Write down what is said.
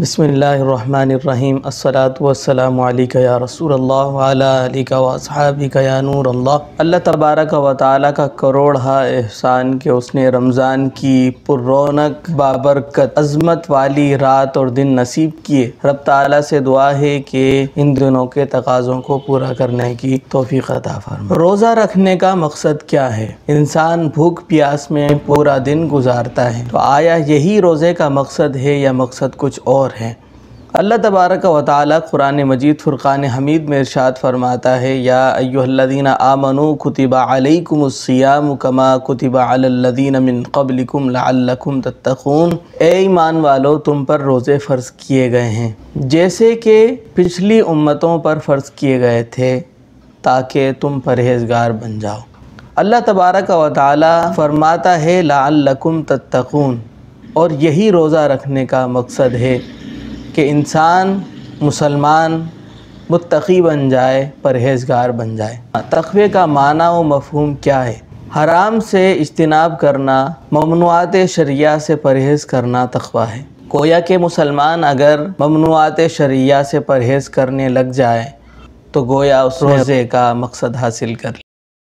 بسم اللہ الرحمن الرحیم الصلاۃ والسلام علیک یا رسول اللہ وعلی آلک واصحابک یا نور اللہ۔ اللہ تبارک و تعالیٰ کا کروڑہ احسان کہ اس نے رمضان کی پر رونق بابرکت عظمت والی رات اور دن نصیب کیے۔ رب تعالیٰ سے دعا ہے کہ ان دنوں کے تقاضوں کو پورا کرنے کی توفیق عطا فرمائے۔ روزہ رکھنے کا مقصد کیا ہے؟ انسان بھوک پیاس میں پورا دن گزارتا ہے، تو آیا یہی روزے کا مقصد ہے یا مقصد کچھ اور ہے؟ اللہ تبارک و تعالیٰ قرآن مجید فرقان حمید میں ارشاد فرماتا ہے، یا ایھا الذین آمنوا کتب علیکم الصیام کما کتب علی الذین من قبلکم لعلکم تتقون۔ اے ایمان والو، تم پر روزے فرض کیے گئے ہیں جیسے کہ پچھلی امتوں پر فرض کیے گئے تھے تاکہ تم پرہیزگار بن جاؤ۔ اللہ تبارک و تعالیٰ فرماتا ہے لعلکم تتقون، اور یہی روزہ رکھنے کا مقصد ہے کہ انسان مسلمان متقی بن جائے، پرہیزگار بن جائے۔ تقوی کا معنی و مفہوم کیا ہے؟ حرام سے اجتناب کرنا، ممنوعات شرعیہ سے پرہیز کرنا تقوی ہے۔ گویا کہ مسلمان اگر ممنوعات شرعیہ سے پرہیز کرنے لگ جائے تو گویا اس روزے کا مقصد حاصل کر لے۔